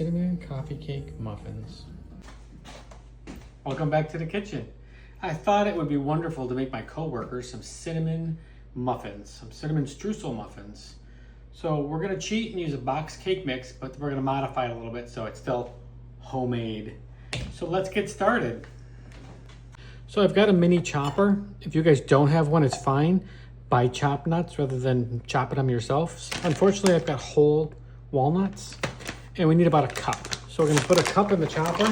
cinnamon coffee cake muffins. Welcome back to the kitchen. I thought it would be wonderful to make my coworkers some cinnamon muffins, some cinnamon streusel muffins. So we're gonna cheat and use a box cake mix, but we're gonna modify it a little bit so it's still homemade. So let's get started. So I've got a mini chopper. If you guys don't have one, it's fine. Buy chopped nuts rather than chopping them yourself. Unfortunately, I've got whole walnuts and we need about a cup. So we're gonna put a cup in the chopper.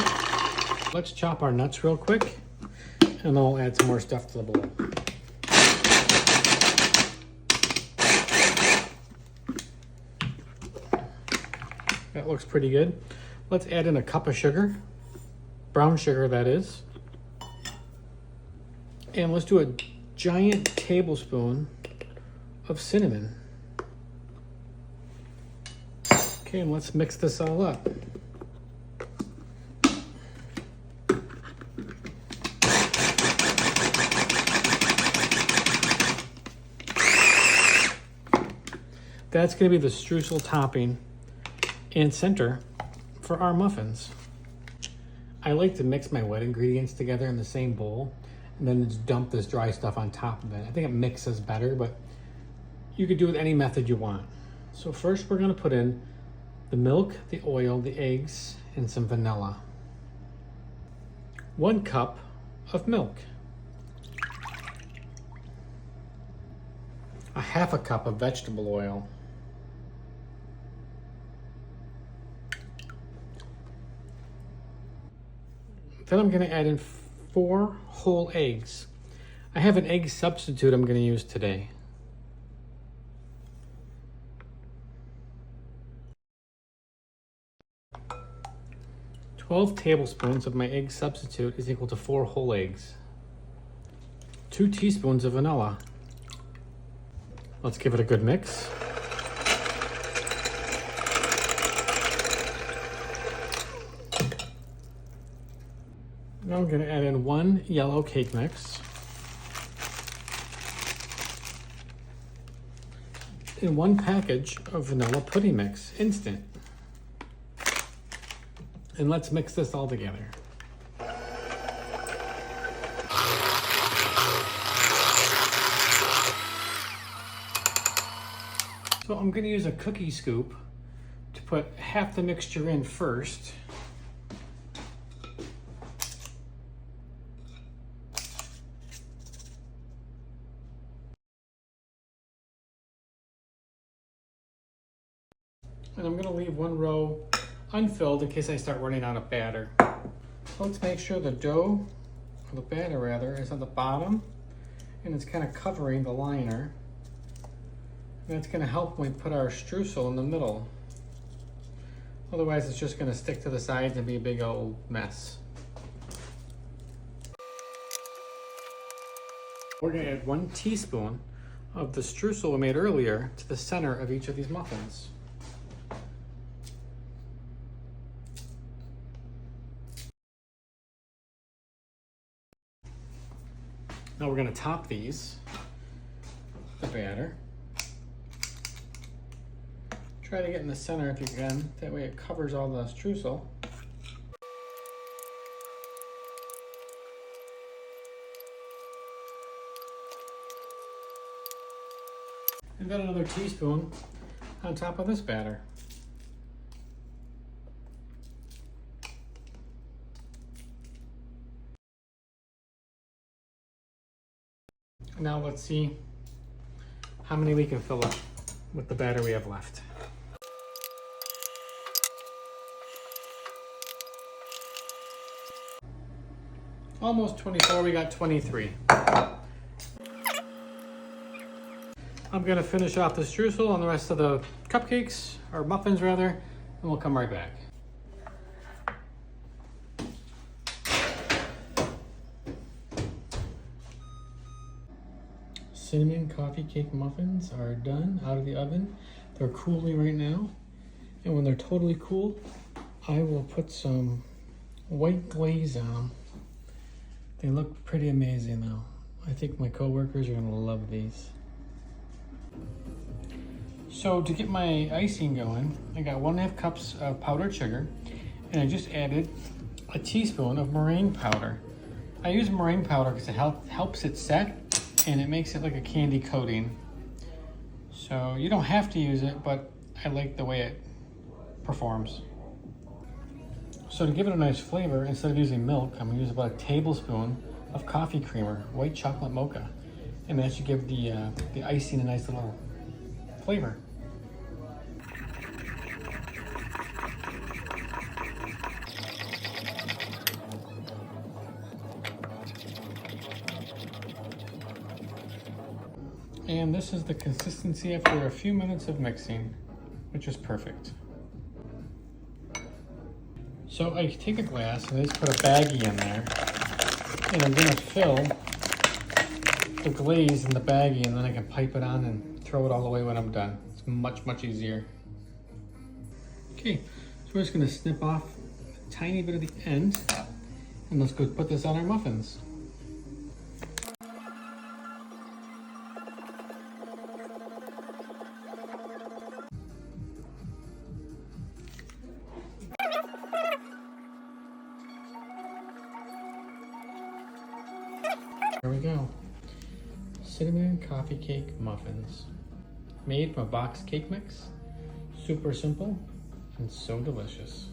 Let's chop our nuts real quick and then we'll add some more stuff to the bowl. That looks pretty good. Let's add in a cup of sugar, brown sugar that is. And let's do a giant tablespoon of cinnamon. Okay, and let's mix this all up. That's going to be the streusel topping and center for our muffins. I like to mix my wet ingredients together in the same bowl and then just dump this dry stuff on top of it. I think it mixes better, but you could do it any method you want. So first we're going to put in the milk, the oil, the eggs, and some vanilla. 1 cup of milk. A half a cup of vegetable oil. Then I'm going to add in 4 whole eggs. I have an egg substitute I'm going to use today. "12 tablespoons of my egg substitute is equal to 4 whole eggs. 2 teaspoons of vanilla. Let's give it a good mix. Now I'm going to add in 1 yellow cake mix and 1 package of vanilla pudding mix, instant. And let's mix this all together. So I'm going to use a cookie scoop to put half the mixture in first. And I'm going to leave 1 row unfilled in case I start running out of batter. So let's make sure the dough, or the batter rather, is on the bottom and it's kind of covering the liner. And that's going to help when we put our streusel in the middle. Otherwise it's just going to stick to the sides and be a big old mess. We're going to add 1 teaspoon of the streusel we made earlier to the center of each of these muffins. Now we're going to top these, the batter. Try to get in the center if you can, that way it covers all the streusel. And then another teaspoon on top of this batter. Now let's see how many we can fill up with the batter we have left. Almost 24, we got 23. I'm gonna finish off the streusel on the rest of the cupcakes, or muffins rather, and we'll come right back. Cinnamon coffee cake muffins are done out of the oven. They're cooling right now. And when they're totally cool, I will put some white glaze on them. They look pretty amazing though. I think my coworkers are gonna love these. So to get my icing going, I got 1.5 cups of powdered sugar, and I just added a teaspoon of meringue powder. I use meringue powder because it helps it set, and it makes it like a candy coating. So you don't have to use it, but I like the way it performs. So to give it a nice flavor, instead of using milk, I'm gonna use about a tablespoon of coffee creamer, white chocolate mocha. And that should give the icing a nice little flavor. And this is the consistency after a few minutes of mixing, which is perfect. So I take a glass and I just put a baggie in there, and I'm gonna fill the glaze in the baggie, and then I can pipe it on and throw it all away when I'm done. It's much, much easier. Okay, so we're just gonna snip off a tiny bit of the end, and let's go put this on our muffins. Here we go. Cinnamon coffee cake muffins. Made from a boxed cake mix. Super simple and so delicious.